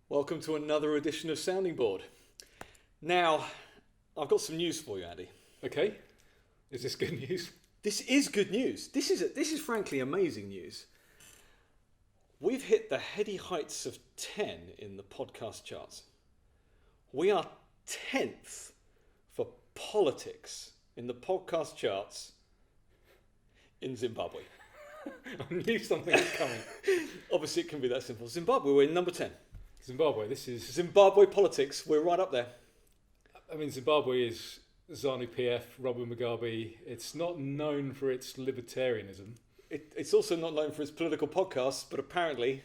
Welcome to another edition of Sounding Board. Now, I've got some news for you, Andy. Okay, is this good news? This is good news. This is frankly amazing news. We've hit the heady heights of 10 in the podcast charts. We are 10th for politics in the podcast charts in Zimbabwe. I knew something was coming. Obviously, it can be that simple. Zimbabwe, we're in number 10. Zimbabwe, this is... Zimbabwe politics, we're right up there. I mean, Zimbabwe is ZANU-PF, Robert Mugabe. It's not known for its libertarianism. It's also not known for its political podcasts, but apparently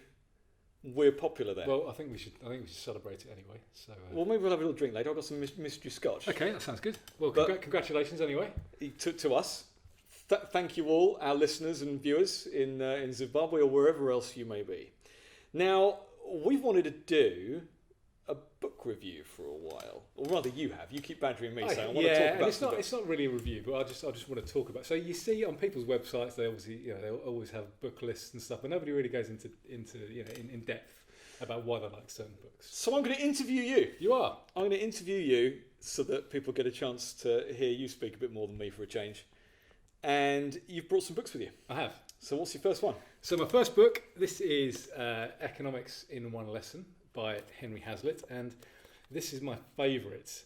we're popular there. Well, I think we should celebrate it anyway. So. Well, maybe we'll have a little drink later. I've got some mystery scotch. Okay, that sounds good. Well, congratulations anyway. To us. Thank you all, our listeners and viewers in Zimbabwe or wherever else you may be. Now, we've wanted to do a book review for a while, or rather, you have. You keep badgering me, so I want to talk about. It's not really a review, but I just want to talk about. So you see on people's websites, they obviously they always have book lists and stuff, but nobody really goes into in depth about why they like certain books. So I'm going to interview you. You are. I'm going to interview you so that people get a chance to hear you speak a bit more than me for a change. And you've brought some books with you. I have. So what's your first one? So my first book, this is Economics in One Lesson by Henry Hazlitt, and this is my favourite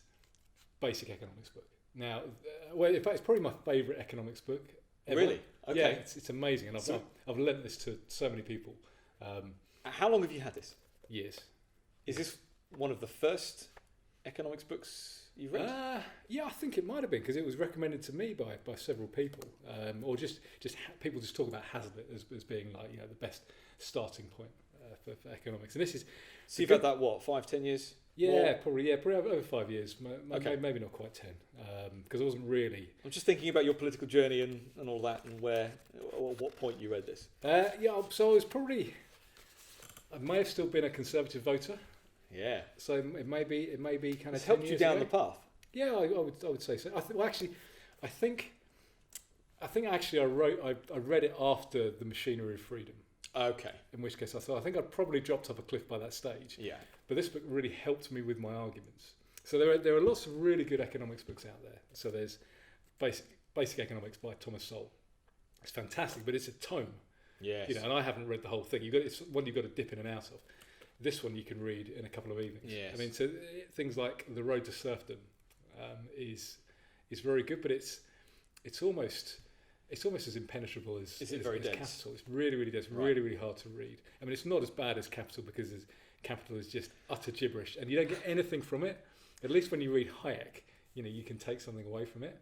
basic economics book. Now, in fact, it's probably my favourite economics book ever. Really? Okay. Yeah, it's amazing, and I've lent this to so many people. How long have you had this? Years. Is this one of the first economics books you've read? Yeah, I think it might have been, because it was recommended to me by several people, or just people just talk about Hazlitt as being like the best starting point for economics. And this is so you've had that 5-10 years? Yeah, probably over 5 years. Okay. Maybe not quite 10, because I wasn't really. I'm just thinking about your political journey and all that, and what point you read this. So I was probably. I may have still been a Conservative voter. Yeah. So it may be kind of. It's helped you down the path. Yeah, I would say so. I think I read it after The Machinery of Freedom. Okay. In which case I think I'd probably dropped off a cliff by that stage. Yeah. But this book really helped me with my arguments. So there are lots of really good economics books out there. So there's Basic Economics by Thomas Sowell. It's fantastic, but it's a tome. Yes. And I haven't read the whole thing. It's one you've got to dip in and out of. This one you can read in a couple of evenings. Yes. I mean, so things like The Road to Serfdom is very good, but it's almost as impenetrable as Capital. It's really, really dense, really, really hard to read. I mean, it's not as bad as Capital, because Capital is just utter gibberish, and you don't get anything from it. At least when you read Hayek, you can take something away from it.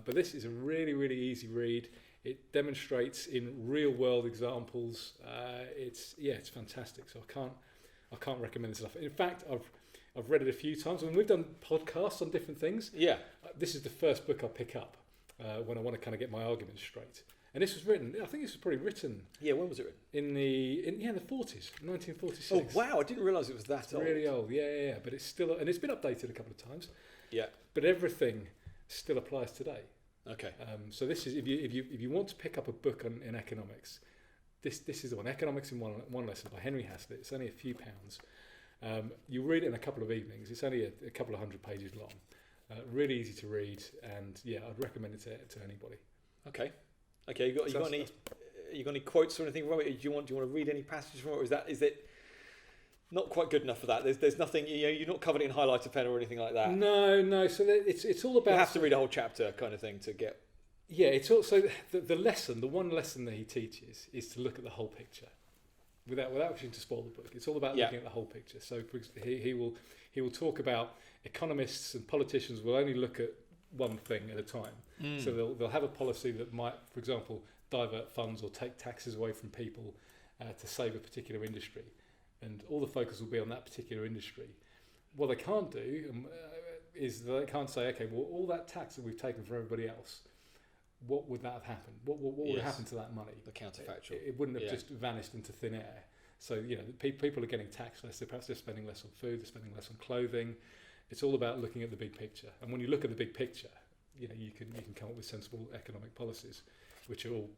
But this is a really, really easy read. It demonstrates in real world examples. It's fantastic. So I can't recommend this enough. In fact, I've read it a few times. When we've done podcasts on different things, this is the first book I pick up when I want to kind of get my arguments straight. And this was written. I think this was probably written. Yeah, when was it written? In the 40s, 1946. Oh wow! I didn't realise it was that old. Really old. Yeah. But it's still, and it's been updated a couple of times. Yeah. But everything still applies today. Okay. So this is if you want to pick up a book in economics, this is the one. Economics in One Lesson by Henry Hazlitt. It's only a few pounds. You read it in a couple of evenings. It's only a couple of 100 pages long. Really easy to read, and I'd recommend it to anybody. Okay. You got any quotes or anything from it? Do you want to read any passages from it, or is it not quite good enough for that? There's nothing. You're not covered in highlighter pen or anything like that. No. So it's all about. You have to read a whole chapter, kind of thing, to get. Yeah, it's also the one lesson that he teaches is to look at the whole picture, without wishing to spoil the book. It's all about looking at the whole picture. So he will talk about economists and politicians will only look at one thing at a time. So they'll have a policy that might, for example, divert funds or take taxes away from people to save a particular industry, and all the focus will be on that particular industry. What they can't do is they can't say, okay, well, all that tax that we've taken from everybody else, what would that have happened? What would happen to that money? The counterfactual. It wouldn't have just vanished into thin air. So people are getting taxed less. Perhaps they're spending less on food. They're spending less on clothing. It's all about looking at the big picture. And when you look at the big picture, you can come up with sensible economic policies, which are all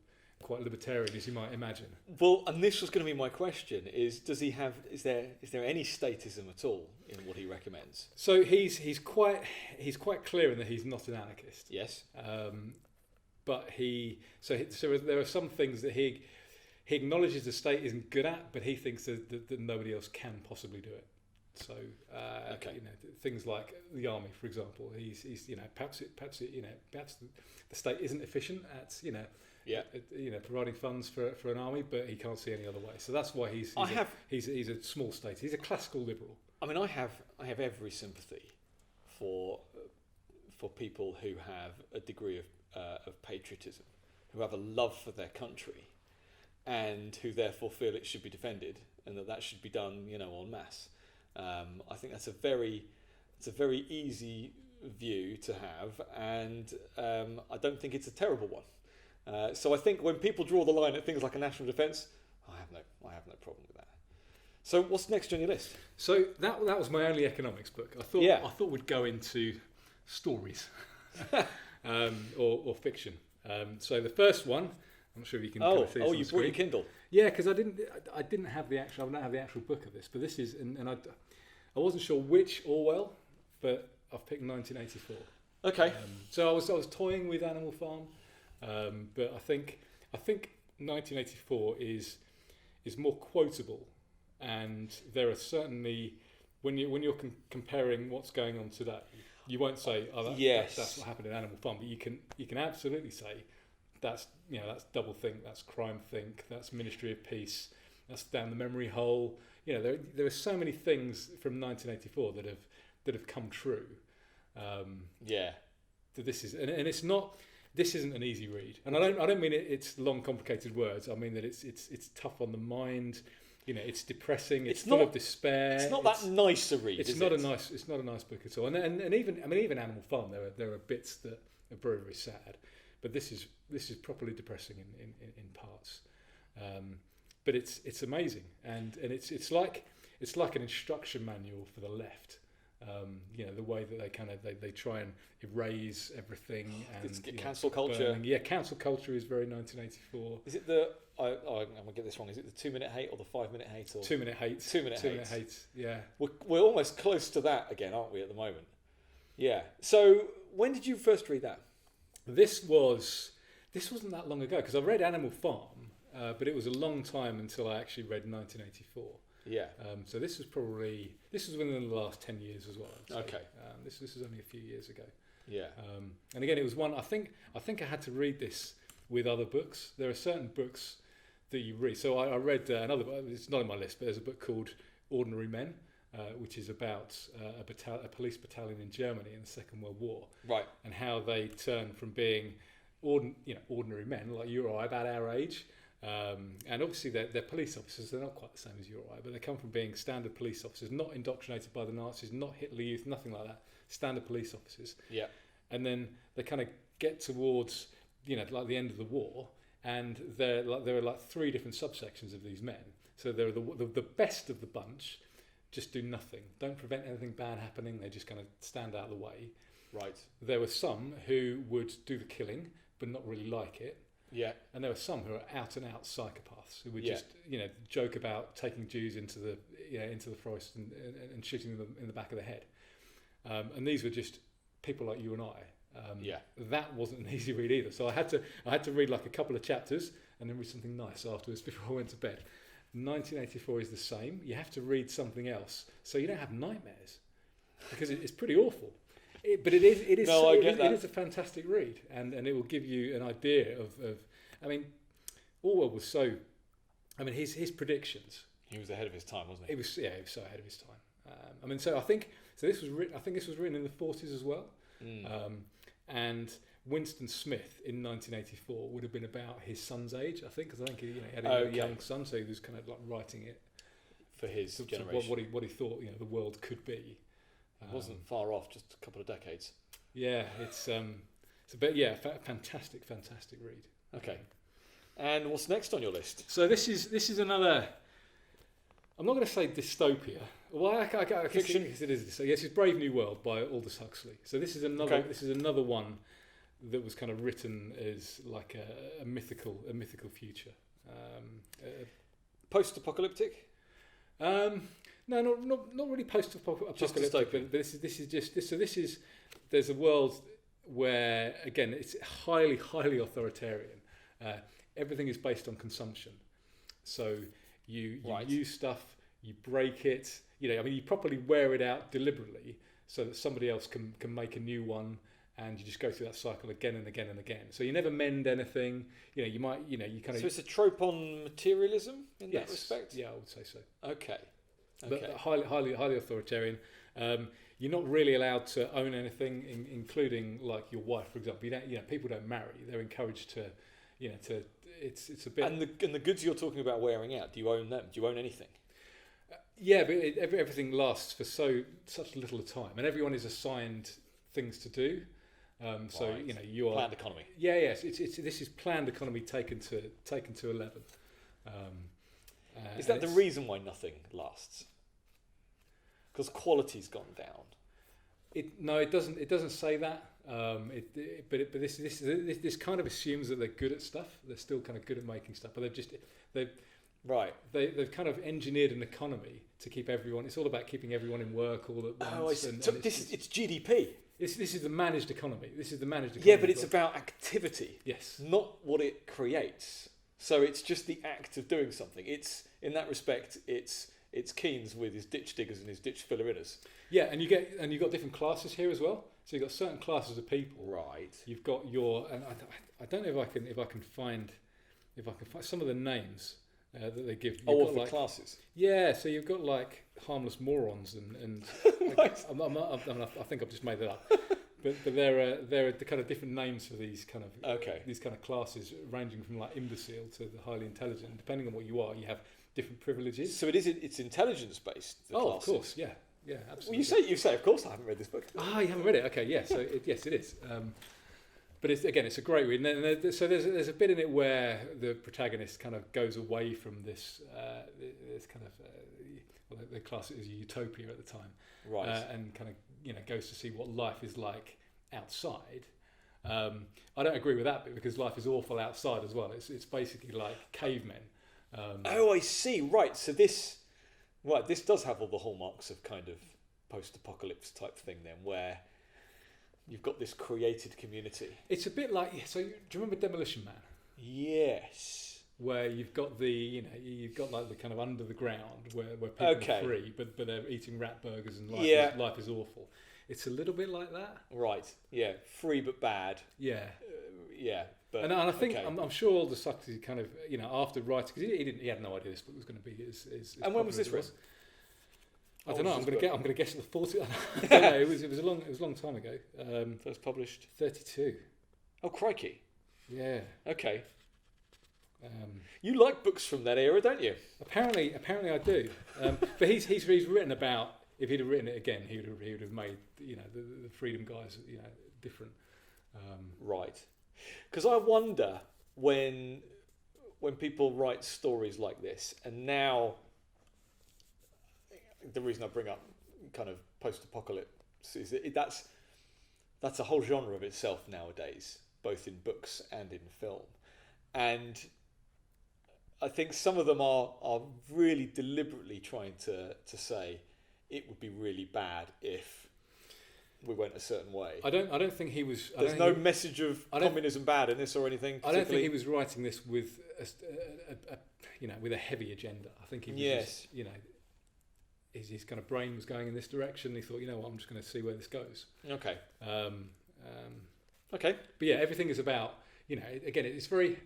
quite libertarian as you might imagine. Well, and this was going to be my question: is there any statism at all in what he recommends? So he's quite clear in that he's not an anarchist. Yes. But so there are some things that he acknowledges the state isn't good at, but he thinks that nobody else can possibly do it. So things like the army, for example, he's perhaps the state isn't efficient at providing funds for an army, but he can't see any other way. So that's why he's a small state. He's a classical liberal. I mean, I have every sympathy for people who have a degree of patriotism, who have a love for their country, and who therefore feel it should be defended and that should be done, en masse. I think that's a very easy view to have, and I don't think it's a terrible one. So I think when people draw the line at things like a national defence, I have no problem with that. So what's next on your list? So that was my only economics book. I thought we'd go into stories or fiction. So the first one, I'm not sure if you can kind of see this on you screen. brought your Kindle. Yeah, because I don't have the actual book of this, but this is, and I wasn't sure which Orwell, but I've picked 1984. Okay. So I was toying with Animal Farm, but I think 1984 is more quotable, and there are certainly when you're comparing what's going on today, you won't say, that's what happened in Animal Farm, but you can absolutely say that's doublethink, that's crime think, that's Ministry of Peace, that's down the memory hole. There are so many things from 1984 that have come true. That this is, and it's not. This isn't an easy read, and I don't mean it's long, complicated words. I mean that it's tough on the mind. It's depressing. It's full of despair. It's not that nice a read. It's not a nice book at all. And even Animal Farm, there are bits that are very, very sad, but this is properly depressing in parts. But it's amazing, and it's like an instruction manual for the left. The way that they try and erase everything and cancel culture. Burning. Yeah, cancel culture is very 1984. Is it I'm gonna get this wrong. Is it the 2-minute hate or the 5-minute hate? Or 2-minute hate. 2-minute hate. Yeah. We're almost close to that again, aren't we, at the moment? Yeah. So when did you first read that? This wasn't that long ago, because I read Animal Farm, but it was a long time until I actually read 1984. Yeah. So this was within the last 10 years as well. Okay. This was only a few years ago. Yeah. And again, it was one. I think I had to read this with other books. There are certain books that you read. So I read another book. It's not on my list, but there's a book called Ordinary Men, which is about a police battalion in Germany in the Second World War. Right. And how they turn from being ordinary men like you or I, about our age. And obviously they're police officers. They're not quite the same as you or I, but they come from being standard police officers, not indoctrinated by the Nazis, not Hitler Youth, nothing like that. Standard police officers. Yeah. And then they kind of get towards like the end of the war, and there are like 3 different subsections of these men. So they're the best of the bunch, just do nothing, don't prevent anything bad happening. They just kind of stand out of the way. Right. There were some who would do the killing, but not really like it. Yeah. And there were some who are out and out psychopaths who would just joke about taking Jews into the forest and shooting them in the back of the head. And these were just people like you and I. That wasn't an easy read either. So I had to read like a couple of chapters and then read something nice afterwards before I went to bed. 1984 is the same. You have to read something else so you don't have nightmares, because it's pretty awful. But it is a fantastic read, and it will give you an idea of I mean, Orwell was so. I mean, his predictions. He was ahead of his time, wasn't he? He was so ahead of his time. I think this was written in the 40s as well. And Winston Smith in 1984 would have been about his son's age, I think, because I think he had a young son, so he was kind of like writing it for his generation. What he thought the world could be. It wasn't far off, just a couple of decades. Yeah, it's fantastic read. Okay, and what's next on your list? So this is another. I'm not going to say dystopia. Well, I fiction. It is. So yes, it's Brave New World by Aldous Huxley. So this is another. Okay. This is another one that was kind of written as like a mythical future. Post-apocalyptic? No, not really post-apocalyptic. But this is there's a world where again it's highly authoritarian. Everything is based on consumption. So you use stuff, you break it. You properly wear it out deliberately so that somebody else can make a new one, and you just go through that cycle again and again and again. So you never mend anything. You kind of. So it's a trope on materialism in that respect. Yeah, I would say so. Okay. But highly authoritarian. You're not really allowed to own anything, including like your wife, for example. People don't marry. They're encouraged to. It's a bit. And the goods you're talking about wearing out, do you own them? Do you own anything? Yeah, but everything lasts for such little a time, and everyone is assigned things to do. So you are planned economy. Yeah, yes. This is planned economy taken to 11. Is that the reason why nothing lasts? Because quality's gone down. It doesn't. It doesn't say that. But this kind of assumes that they're good at stuff. They're still kind of good at making stuff, but they've kind of engineered an economy to keep everyone. It's all about keeping everyone in work all at once. Oh, I see. It's GDP. This is the managed economy. Yeah, but it's about activity. Yes. Not what it creates. So it's just the act of doing something. It's in that respect, it's Keynes with his ditch diggers and his ditch filler-inners. Yeah, and you've got different classes here as well. So you've got certain classes of people. Right. You've got and I don't know if I can find some of the names that they give. Of the classes. Yeah, so you've got like harmless morons and right. I think I've just made that up. But there are the kind of different names for these kind of classes, ranging from like imbecile to the highly intelligent. And depending on what you are, you have different privileges. So it's intelligence based. Of course, yeah, absolutely. Well, you say, of course, I haven't read this book. Ah, you haven't read it? Okay, yeah. So yes, it is. But it's a great read. And so there's a bit in it where the protagonist kind of goes away from this kind of they class it as a utopia at the time, right? And kind of goes to see what life is like outside. I don't agree with that bit because life is awful outside as well. It's basically like cavemen. I see. Right. So this does have all the hallmarks of kind of post-apocalypse type thing then, where you've got this created community. It's a bit like, so do you remember Demolition Man? Yes. Where you've got you've got like the kind of under the ground where people are free, but they're eating rat burgers and life is awful. It's a little bit like that. Right. Yeah. Free but bad. Yeah. Yeah. But, and I think I'm sure Aldous Huxley kind of after writing, because he had no idea this book was going to be as and when was this written? I don't know. I'm going to guess at the 40s. I don't know. It was a long time ago. First published 32. Oh crikey! Yeah. Okay. You like books from that era, don't you? Apparently I do. But he's written about, if he'd have written it again, he would have made the freedom guys different. Right. Because I wonder when people write stories like this, and now the reason I bring up kind of post-apocalypse is that that's a whole genre of itself nowadays, both in books and in film, and I think some of them are really deliberately trying to say it would be really bad if we went a certain way. I don't think he was. There's no message of communism bad in this or anything. I don't think he was writing this with with a heavy agenda. I think he was just, his kind of brain was going in this direction. He thought, I'm just going to see where this goes. Okay. Okay. But yeah, everything is about again, it's very.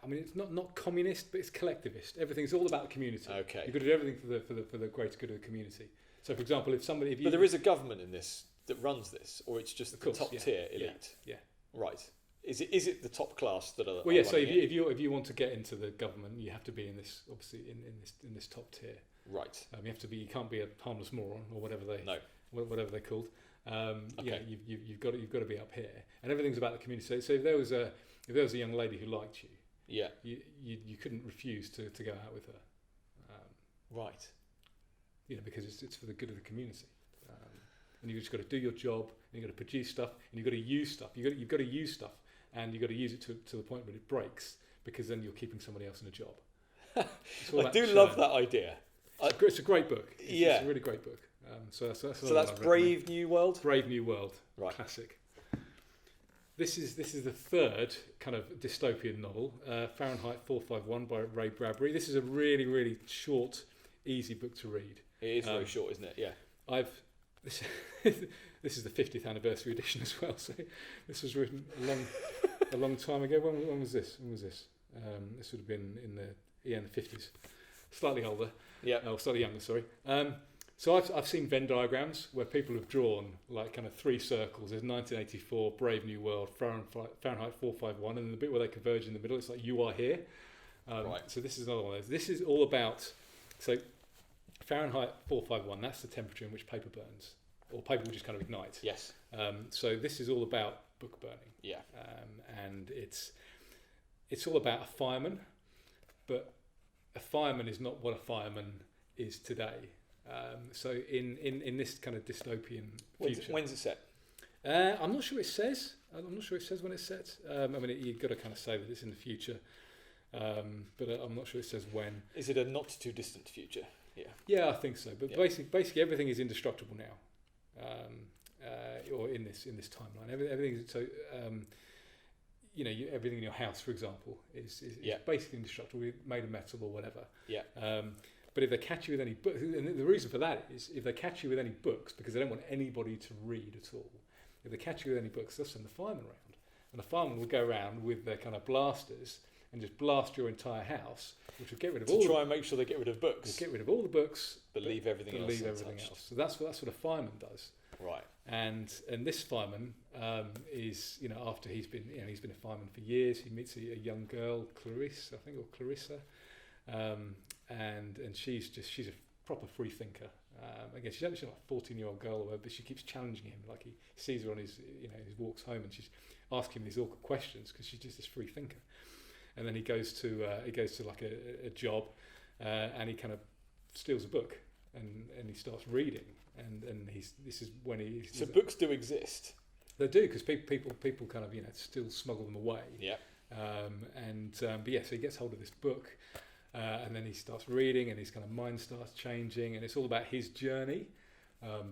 I mean, it's not communist, but it's collectivist. Everything's all about the community. Okay. You've got to do everything for the greater good of the community. So, for example, but there is a government in this that runs this, or it's just the top tier elite. Yeah. Right. Is it the top class that are? Well, yeah. So if you want to get into the government, you have to be in this in this top tier. Right. You have to be. You can't be a harmless moron or whatever they're called. Okay. You've got to be up here, and everything's about the community. So if there was a young lady who liked you, you couldn't refuse to go out with her. Right. Because it's for the good of the community. and you've just got to do your job, and you've got to produce stuff, and you've got to use stuff. You've got to use stuff, and you've got to use it to the point where it breaks, because then you're keeping somebody else in a job. I do love that idea. It's a great book. It's a really great book. So that's Brave New World? Brave New World, right. Classic. This is the third kind of dystopian novel, Fahrenheit 451 by Ray Bradbury. This is a really, really short, easy book to read. It is very short, isn't it? Yeah. This is the 50th anniversary edition as well. So this was written a long time ago. When was this? This would have been in the 50s, slightly older. Yeah. Or slightly younger. Sorry. So I've seen Venn diagrams where people have drawn like kind of three circles. There's 1984, Brave New World, Fahrenheit 451, and the bit where they converge in the middle, it's like you are here. Right. So this is another one of those. This is all about, so Fahrenheit 451, that's the temperature in which paper burns, or paper will just kind of ignite. Yes. So this is all about book burning. Yeah. And it's all about a fireman, but a fireman is not what a fireman is today. So in this kind of dystopian future. When's it set? I'm not sure it says. I'm not sure it says when it's set. I mean, you've got to kind of say that it's in the future, but I'm not sure it says when. Is it a not too distant future? Yeah. Yeah, I think so. But basically, everything is indestructible now, or in this timeline. Everything is so. Everything in your house, for example, is basically indestructible, made of metal or whatever. Yeah. But if they catch you with any books, and the reason for that is if they catch you with any books, because they don't want anybody to read at all, if they catch you with any books, they'll send the fireman around. And the fireman will go around with their kind of blasters and just blast your entire house, which will get rid of all... try and make sure they get rid of books. Get rid of all the books. But leave everything else. So that's what a fireman does. Right. And this fireman is, after he's been a fireman for years, he meets a young girl, Clarissa, and she's a proper free thinker. Again, she's actually like a 14-year-old girl, but she keeps challenging him. Like he sees her on his walks home, and she's asking him these awkward questions because she's just this free thinker. And then he goes to like a job, and he kind of steals a book, and he starts reading. And this is when he's... So books do exist. They do, because people kind of still smuggle them away. Yeah. So he gets hold of this book, and then he starts reading, and his kind of mind starts changing, and it's all about his journey.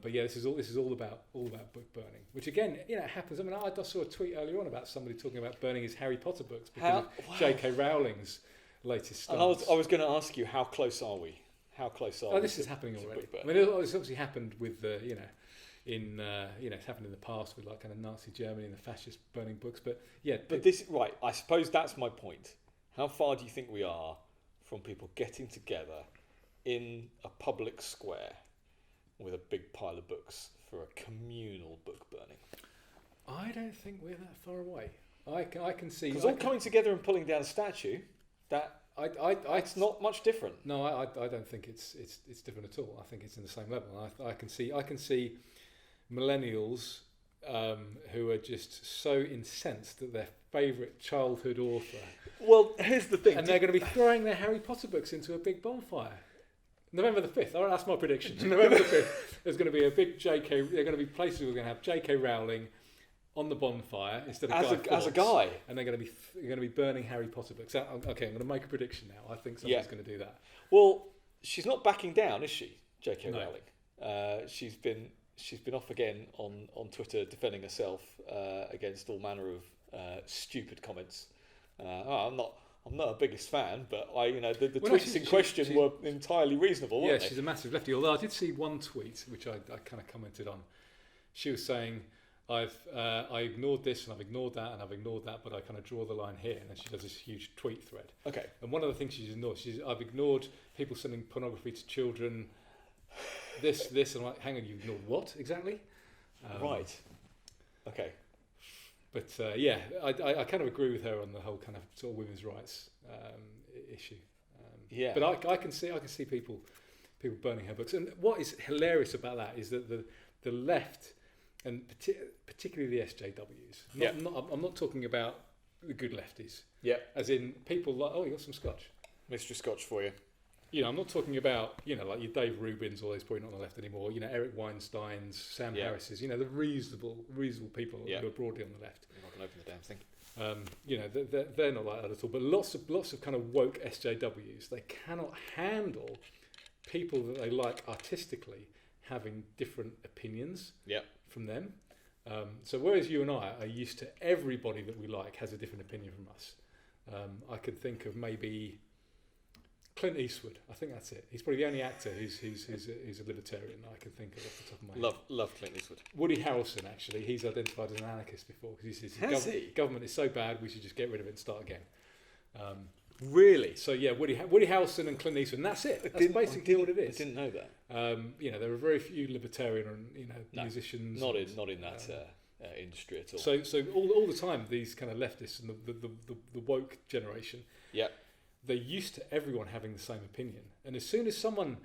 This is all about book burning, which again happens. I mean, I saw a tweet earlier on about somebody talking about burning his Harry Potter books because of J.K. Rowling's latest stuff. And I was going to ask you, how close are we? Oh, this is happening already. I mean, it's obviously happened with it's happened in the past with like kind of Nazi Germany and the fascists burning books. But yeah, I suppose that's my point. How far do you think we are from people getting together in a public square with a big pile of books for a communal book burning? I don't think we're that far away. I can see because all coming together and pulling down a statue that. It's not much different. No, I don't think it's different at all. I think it's in the same level. I can see millennials who are just so incensed that their favourite childhood author. Well, here's the thing, and they're going to be throwing their Harry Potter books into a big bonfire. November the 5th. All right, that's my prediction. November the 5th. There's going to be a big J.K. There are going to be places where we're going to have J.K. Rowling on the bonfire instead of as a guy, and they're going to be burning Harry Potter books. Okay, I'm going to make a prediction now. I think someone's going to do that. Well, she's not backing down, is she, J.K. Rowling? She's been off again on Twitter defending herself against all manner of stupid comments. I'm not a biggest fan, but the tweets in question were entirely reasonable. Weren't they? She's a massive lefty. Although I did see one tweet which I kind of commented on. She was saying, I ignored this and I've ignored that and I've ignored that, but I kind of draw the line here. And then she does this huge tweet thread. Okay. And one of the things she's ignored, I've ignored people sending pornography to children. This, and I'm like, hang on, you ignored what exactly? Right. Okay. But I kind of agree with her on the whole kind of sort of women's rights issue. But I can see people burning her books. And what is hilarious about that is that the left, and particularly the SJWs. I'm not talking about the good lefties. Yeah. As in people like, oh, you got some scotch. Mystery scotch for you. I'm not talking about, like your Dave Rubins, all those probably not on the left anymore. Eric Weinstein's, Sam Harris's, the reasonable people who are broadly on the left. I'm not going to open the damn thing. They're not like that at all. But lots of kind of woke SJWs, they cannot handle people that they like artistically having different opinions from them. So whereas you and I are used to everybody that we like has a different opinion from us, I could think of maybe Clint Eastwood. I think that's it. He's probably the only actor who's a libertarian I can think of off the top of my head. Love Clint Eastwood. Woody Harrelson, actually, he's identified as an anarchist before because he says government is so bad we should just get rid of it and start again. Really? So yeah, Woody Harrelson and Clint Eastwood, and that's it. That's basically what it is. I didn't know that. There are very few libertarian musicians. Not in that industry at all. So all the time, these kind of leftists and the woke generation, they're used to everyone having the same opinion. And as soon as someone's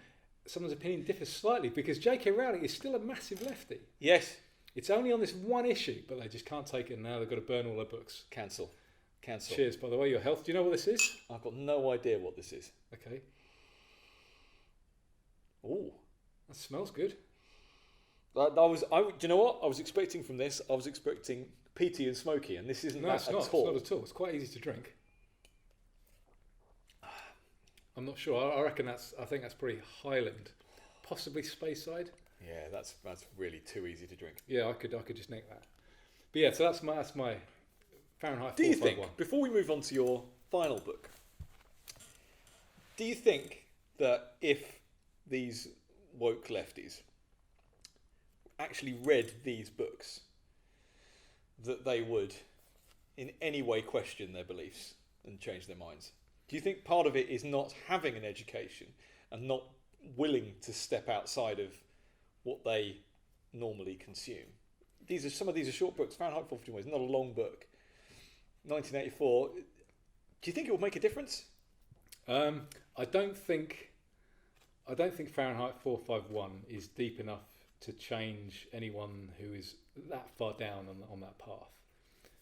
opinion differs slightly, because J.K. Rowling is still a massive lefty. Yes. It's only on this one issue, but they just can't take it, and now they've got to burn all their books. Cancel. Cheers, by the way, your health. Do you know what this is? I've got no idea what this is. Okay. Oh, that smells good. Do you know what? I was expecting from this, I was expecting peaty and smoky, and this isn't that at all. It's not at all. It's quite easy to drink. I'm not sure. I think that's pretty Highland, possibly Speyside. Yeah, that's really too easy to drink. Yeah, I could just nick that. But yeah, so that's my Fahrenheit 451. Do you think, before we move on to your final book, do you think that if these woke lefties actually read these books, that they would in any way question their beliefs and change their minds? Do you think part of it is not having an education and not willing to step outside of what they normally consume? Some of these are short books. Fahrenheit 451 is not a long book. 1984. Do you think it will make a difference? I don't think Fahrenheit 451 is deep enough to change anyone who is that far down on that path,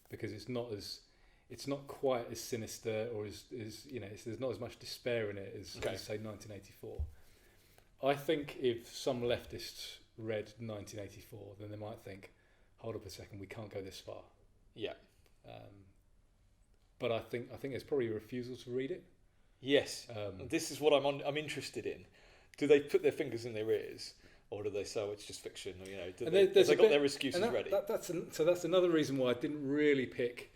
because it's not quite as sinister, or there's not as much despair in it as say 1984. I think if some leftists read 1984, then they might think, hold up a second, we can't go this far. Yeah. But I think there's probably a refusal to read it. Yes. This is what I'm interested in. Do they put their fingers in their ears, or do they say, it's just fiction? Or, have they got their excuses ready? That's another reason why I didn't really pick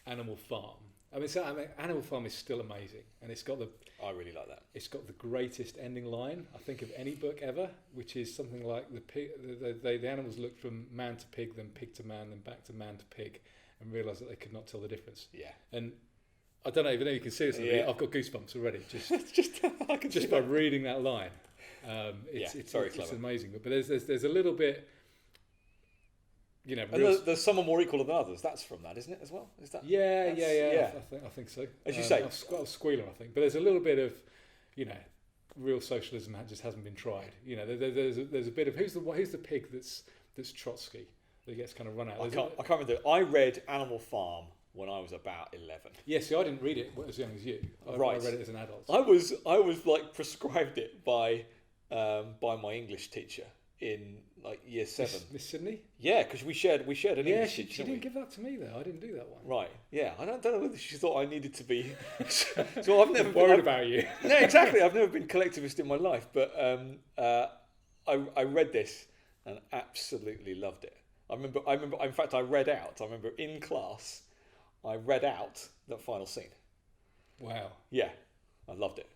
Animal Farm. Animal Farm is still amazing, and I really like that. It's got the greatest ending line I think of any book ever, which is something like the animals looked from man to pig, then pig to man, then back to man to pig, and realised that they could not tell the difference. Yeah. And I don't even know if you can see this. Yeah. I've got goosebumps already just by reading that line. It's very clever. It's amazing. But there's a little bit. There's some are more equal than others. That's from that, isn't it, as well? Is that? Yeah. I think so. As you say, I was squealing, I think. But there's a little bit of, real socialism just hasn't been tried. There's a bit of who's the pig that's Trotsky that gets kind of run out. I can't remember. I read Animal Farm when I was about 11. Yeah, see, I didn't read it as young as you. I read it as an adult. I was like prescribed it by my English teacher in like year 7. Miss Sydney? Yeah, because we shared an English teacher. She didn't give that to me though. I didn't do that one. Right. Yeah. I don't know whether she thought I needed to be. So I've never worried about you. No, exactly. I've never been collectivist in my life, but I read this and absolutely loved it. I remember. In fact, I read out. I remember in class, I read out that final scene. Wow. Yeah, I loved it.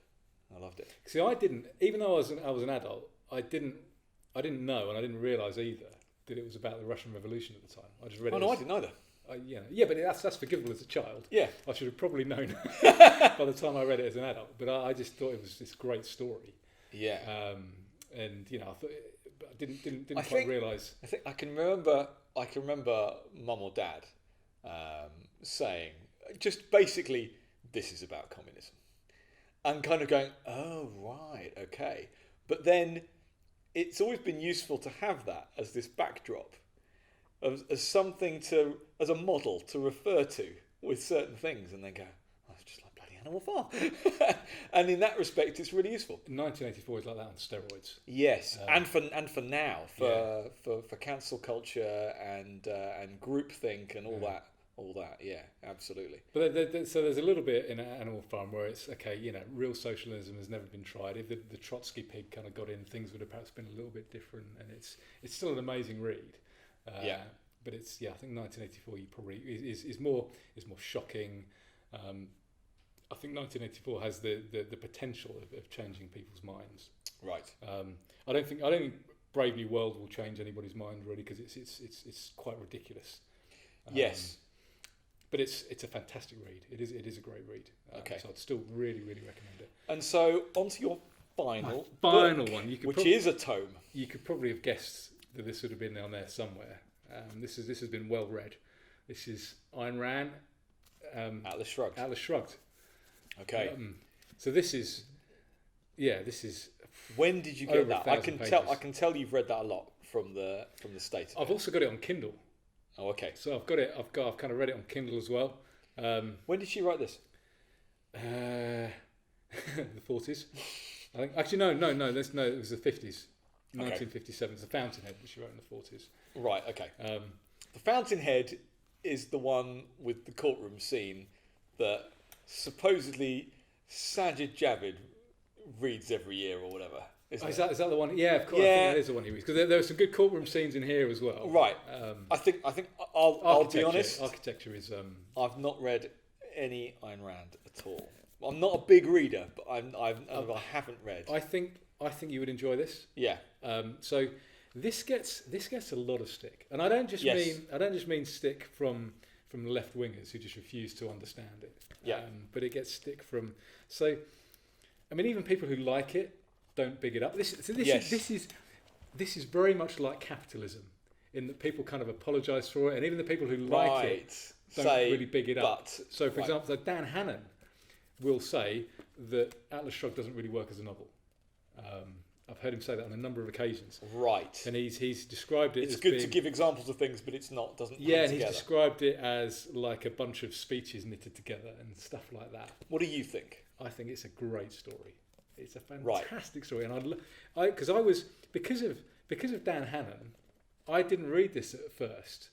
See, I didn't. Even though I was an adult, I didn't know, and I didn't realise either that it was about the Russian Revolution at the time. I just read it. No, I didn't either. Yeah, but that's forgivable as a child. Yeah, I should have probably known by the time I read it as an adult. But I just thought it was this great story. Yeah. And I thought, I didn't quite realise. I think I can remember Mum or Dad saying just basically, this is about communism, and kind of going, oh right, okay. But then it's always been useful to have that as this backdrop, as something as a model to refer to with certain things, and then go, oh, it's just like bloody Animal Farm. And in that respect, it's really useful. 1984 is like that on steroids. Yes, and for now, for cancel culture and groupthink and all that, yeah, absolutely. But so there's a little bit in Animal Farm where it's okay, real socialism has never been tried. If the Trotsky pig kind of got in, things would have perhaps been a little bit different, and it's still an amazing read. But it's I think 1984 you probably is more shocking. I think 1984 has the potential of changing people's minds. Right. I don't think Brave New World will change anybody's mind really, because it's quite ridiculous. Yes. But it's a fantastic read. It is a great read. Okay. So I'd still really recommend it. And so onto your final one, which is a tome. You could probably have guessed that this would have been on there somewhere. This has been well read. This is Ayn Rand. Atlas Shrugged. Atlas Shrugged. Okay. So this is. When did you get that? I can tell you've read that a lot from the state. I've also got it on Kindle. Oh, okay. So I've kind of read it on Kindle as well. When did she write this? The 40s. I think. Actually, no. It was the 50s. 1957. It's The Fountainhead, which she wrote in the 40s. Right. Okay. The Fountainhead is the one with the courtroom scene that supposedly Sajid Javid reads every year or whatever. Is that the one? Yeah, of course. Yeah. I think that is the one he reads, because there are some good courtroom scenes in here as well. Right. I think I'll be honest. Architecture is. I've not read any Ayn Rand at all. I'm not a big reader, but I haven't read. I think you would enjoy this. Yeah. So this gets a lot of stick, and I don't just mean stick from left wingers who just refuse to understand it. Yeah. But it gets stick from. So, I mean, even people who like it don't big it up. This is very much like capitalism, in that people kind of apologise for it, and even the people who like it don't really big it up. So, for example, Dan Hannan will say that Atlas Shrugged doesn't really work as a novel. I've heard him say that on a number of occasions. Right. And he's described it. It's good to give examples of things, but doesn't. Yeah, and he's described it as like a bunch of speeches knitted together and stuff like that. What do you think? I think it's a great story. It's a fantastic story, and because of Dan Hannan, I didn't read this at first,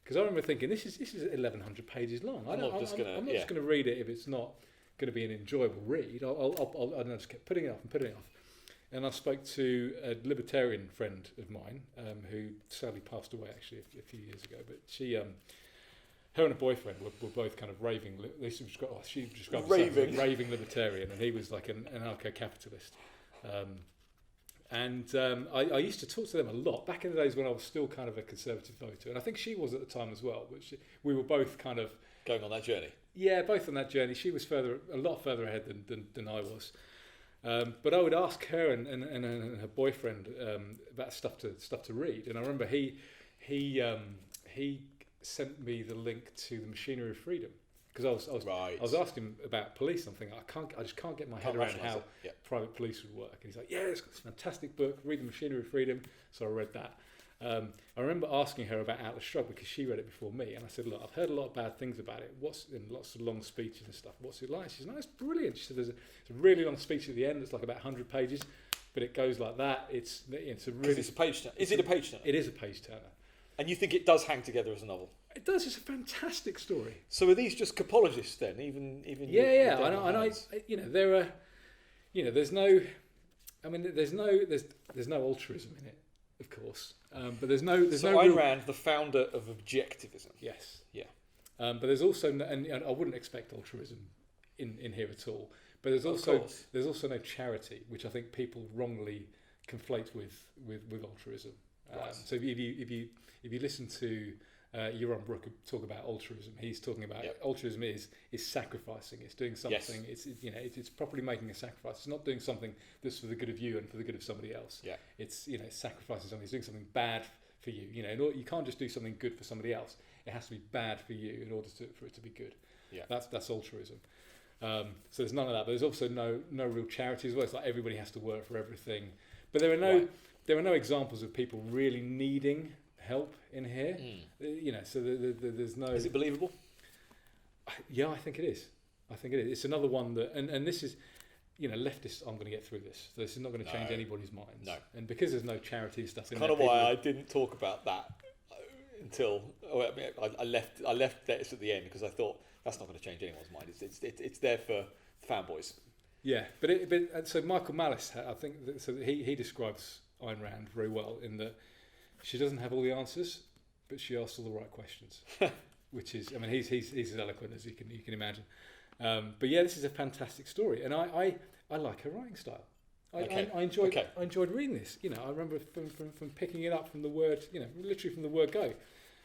because I remember thinking this is 1,100 pages long. I'm not just going to read it if it's not going to be an enjoyable read. I just kept putting it off. And I spoke to a Libertarian friend of mine who sadly passed away actually a few years ago. But she, her and her boyfriend were both kind of raving. She described herself as a raving Libertarian, and he was like an anarcho-capitalist. I used to talk to them a lot back in the days when I was still kind of a conservative voter, and I think she was at the time as well. But we were both kind of going on that journey. Yeah, both on that journey. She was a lot further ahead than I was. But I would ask her and her boyfriend about stuff to read, and I remember he sent me the link to The Machinery of Freedom, because I was asking him about police. I'm thinking I just can't get my head around how private police would work, and he's like, yeah, it's a fantastic book. Read The Machinery of Freedom. So I read that. I remember asking her about Atlas Shrugged because she read it before me, and I said, look, I've heard a lot of bad things about it. What's in lots of long speeches and stuff. What's it like? She said, no, it's brilliant. She said, it's a really long speech at the end. It's like about 100 pages, but it goes like that. It's a page turner. Is it a page turner? It is a page turner. And you think it does hang together as a novel? It does. It's a fantastic story. So are these just copologists then? Even yeah. There are, there's no altruism in it, of course. But there's no Ayn Rand, the founder of objectivism. Yes. Yeah. But there's also and I wouldn't expect altruism in here at all. But there's also no charity, which I think people wrongly conflate with altruism. Right. So if you listen to Yaron Brook talk about altruism, he's talking about altruism is sacrificing. It's doing something. Yes. It's properly making a sacrifice. It's not doing something that's for the good of you and for the good of somebody else. Yeah. It's sacrificing something. It's doing something bad for you. You can't just do something good for somebody else. It has to be bad for you in order for it to be good. Yeah. That's altruism. So there's none of that. But there's also no real charity as well. It's like everybody has to work for everything. But there are no examples of people really needing help in here. So there's no. Is it believable? Yeah, I think it is. I think it is. It's another one that, and this is, leftists aren't going to get through this. So this is not going to change anybody's minds. No. And because there's no charity stuff in there, kind of why I didn't talk about that until I left this at the end, because I thought that's not going to change anyone's mind. It's there for fanboys. Yeah, but so Michael Malice, I think, he describes Ayn Rand very well in that she doesn't have all the answers, but she asks all the right questions, which is, I mean, he's as eloquent as you can imagine. But yeah, this is a fantastic story, and I like her writing style. I enjoyed reading this. I remember from picking it up from the word, literally from the word go.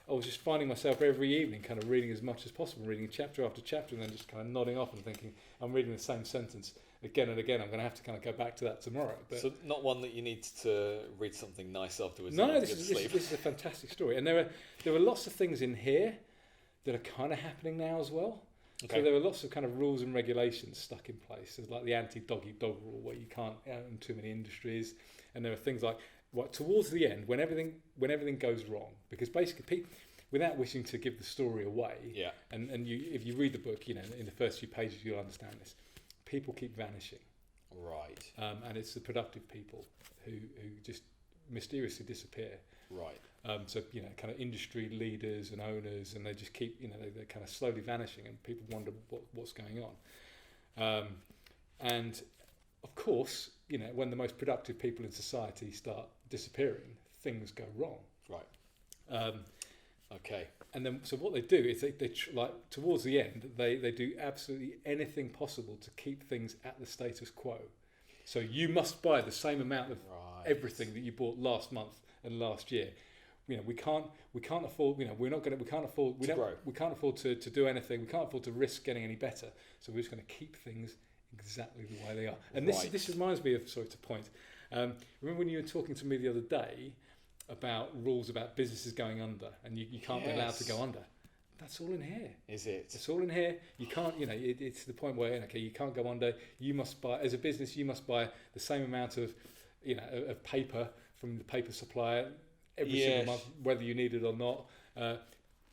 I was just finding myself every evening kind of reading as much as possible, reading chapter after chapter, and then just kind of nodding off and thinking, I'm reading the same sentence again and again. I'm going to have to kind of go back to that tomorrow. But so not one that you need to read something nice afterwards. No, this is a fantastic story, and there are lots of things in here that are kind of happening now as well. Okay. So there are lots of kind of rules and regulations stuck in place. There's like the anti-dog-eat-dog rule, where you can't own too many industries, and there are things like towards the end when everything goes wrong, because basically without wishing to give the story away, and if you read the book, in the first few pages you'll understand this. People keep vanishing, right? And it's the productive people who just mysteriously disappear, right? So kind of industry leaders and owners, and they just keep they're kind of slowly vanishing, and people wonder what's going on. And of course, when the most productive people in society start disappearing, things go wrong, right? Okay. And then, so what they do is they like towards the end, they do absolutely anything possible to keep things at the status quo. So you must buy the same amount of everything that you bought last month and last year. We can't afford. We can't afford to do anything. We can't afford to risk getting any better. So we're just going to keep things exactly the way they are. And this reminds me of, sorry to point. Remember when you were talking to me the other day about rules about businesses going under, and you can't be allowed to go under? That's all in here. Is it? It's all in here. You can't, it's the point where, you can't go under. You must buy, as a business, you must buy the same amount of, of paper from the paper supplier every single month, whether you need it or not.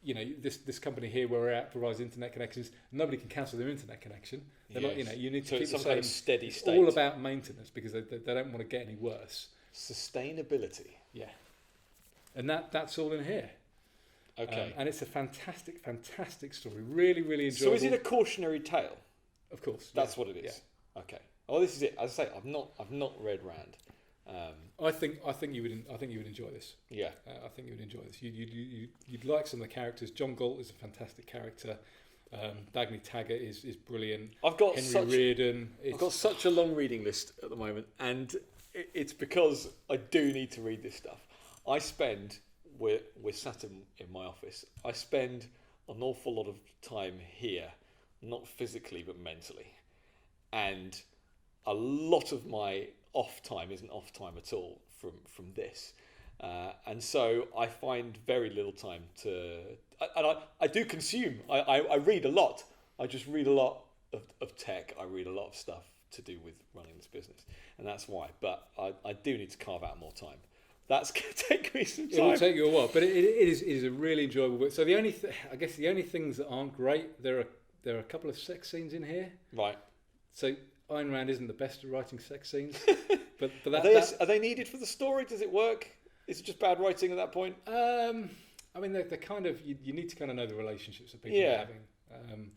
This company here where we're at provides internet connections. Nobody can cancel their internet connection. They're not, you need to keep some the same, kind of steady state. All about maintenance, because they don't want to get any worse. Sustainability. Yeah. And that's all in here. Okay. And it's a fantastic, fantastic story. Really, really enjoyable. So is it a cautionary tale? Of course. That's what it is. Yeah. Okay. Oh, this is it. As I say, I've not read Rand. I think you would enjoy this. Yeah. I think you would enjoy this. You'd like some of the characters. John Galt is a fantastic character. Dagny Taggart is brilliant. I've got such a long reading list at the moment, and it's because I do need to read this stuff. I spend, we're sat in my office, I spend an awful lot of time here, not physically but mentally, and a lot of my off time isn't off time at all from this, and so I find very little time to, and I do consume, I read a lot. I just read a lot of tech. I read a lot of stuff to do with running this business, and that's why. But I do need to carve out more time. That's going to take me some time. It will take you a while, but it is a really enjoyable book. So the only things that aren't great, there are a couple of sex scenes in here. Right. So Ayn Rand isn't the best at writing sex scenes, but are they needed for the story? Does it work? Is it just bad writing at that point? I mean, they're kind of, you need to kind of know the relationships that people are having.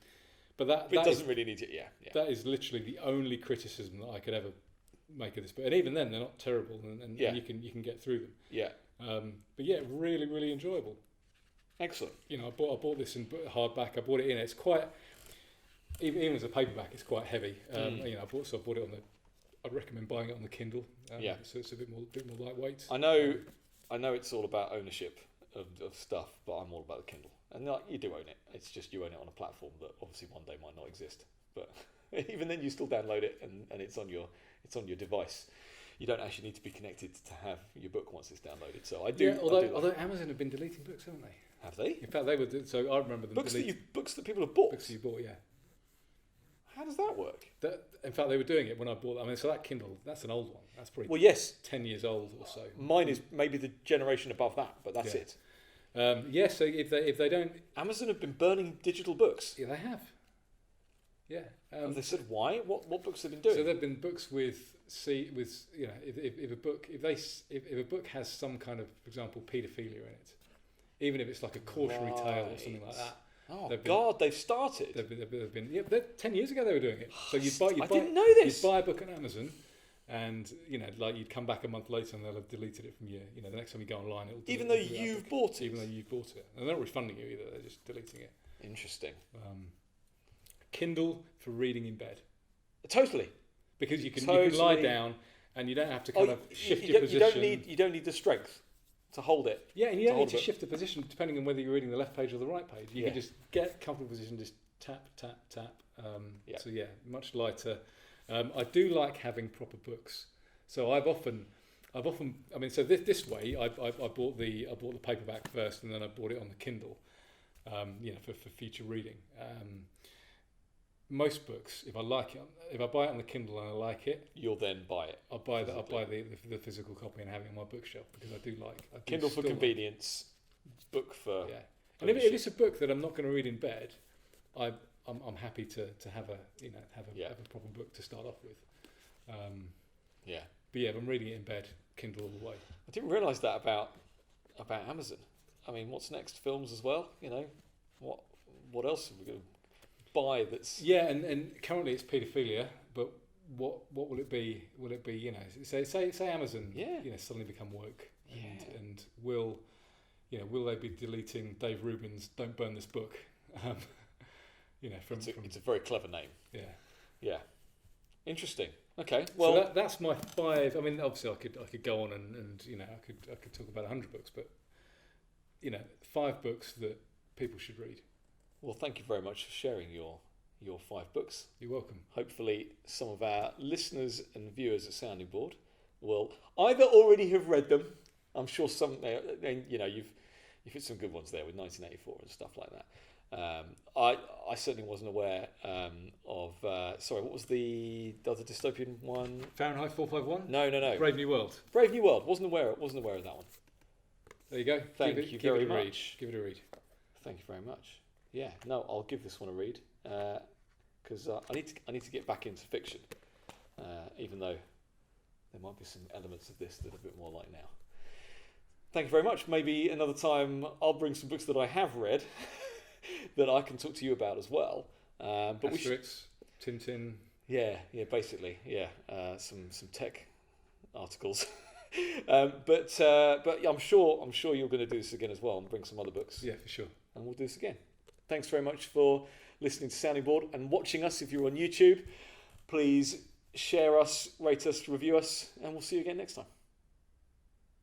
But it doesn't really need to. Yeah. That is literally the only criticism that I could ever make of this book, and even then they're not terrible, and you can get through them. Yeah. But yeah, really, really enjoyable. Excellent. I bought this in hardback. I bought it in. It's quite, even as a paperback, it's quite heavy. I bought it on the. I'd recommend buying it on the Kindle. So it's a bit more lightweight. I know it's all about ownership of stuff, but I'm all about the Kindle, and you do own it. It's just you own it on a platform that obviously one day might not exist, but even then you still download it, and it's on your device. You don't actually need to be connected to have your book once it's downloaded. So I do. Yeah, although Amazon have been deleting books, haven't they? Have they? In fact, they were. So I remember them. Books that people have bought. Books that you bought, yeah. How does that work? In fact, they were doing it when I bought them. I mean, so that Kindle, that's an old one. That's probably 10 years old or so. Mine is maybe the generation above that, but that's it. So if they don't, Amazon have been burning digital books. Yeah, they have. Yeah. Have they said why? What books have they been doing? So there've been books with if a book has some kind of, for example, paedophilia in it, even if it's like a cautionary tale or something like that. Oh God, they've started. They've been 10 years ago they were doing it. So I didn't know this. You'd buy a book on Amazon, and you'd come back a month later and they'll have deleted it from the next time you go online, it'll even though you've bought it. Even though you've bought it, and they're not refunding you either. They're just deleting it. Interesting. Kindle for reading in bed. Totally. Because you can lie down and you don't have to kind of shift your position. You don't need the strength to hold it. Yeah, and you don't need to shift the position depending on whether you're reading the left page or the right page. You can just get a comfortable position, just tap, tap, tap. So much lighter. I do like having proper books. So I've often. I mean, so this way, I bought the paperback first, and then I bought it on the Kindle. For future reading. Most books, if I buy it on the Kindle and I like it, you'll then buy it. I'll buy the physical copy and have it on my bookshelf because I do Kindle for convenience, book for. Yeah, and if it's a book that I'm not going to read in bed, I'm happy to have a proper book to start off with. But if I'm reading it in bed, Kindle all the way. I didn't realise that about Amazon. I mean, what's next? Films as well. What else are we going to buy? That's and currently it's paedophilia, but what will it be? Will it be say Amazon suddenly become woke and will they be deleting Dave Rubin's "Don't Burn This Book"? It's a very clever name. Yeah. Interesting. Okay. Well, so that's my 5. I mean, obviously, I could go on and I could talk about 100 books, but 5 books that people should read. Well, thank you very much for sharing your 5 books. You're welcome. Hopefully, some of our listeners and viewers at Sounding Board will either already have read them. I'm sure some. You've hit some good ones there with 1984 and stuff like that. I certainly wasn't aware of. What was the other dystopian one? Fahrenheit 451. No. Brave New World. Brave New World. Wasn't aware of that one. There you go. Thank you very much. Give it a read. Thank you very much. Yeah, no, I'll give this one a read because I need to get back into fiction, even though there might be some elements of this that are a bit more like now. Thank you very much. Maybe another time I'll bring some books that I have read that I can talk to you about as well. But Asterix, Tintin. Yeah, basically, some tech articles. But I'm sure you're going to do this again as well and bring some other books. Yeah, for sure. And we'll do this again. Thanks very much for listening to Sounding Board and watching us. If you're on YouTube, please share us, rate us, review us, and we'll see you again next time.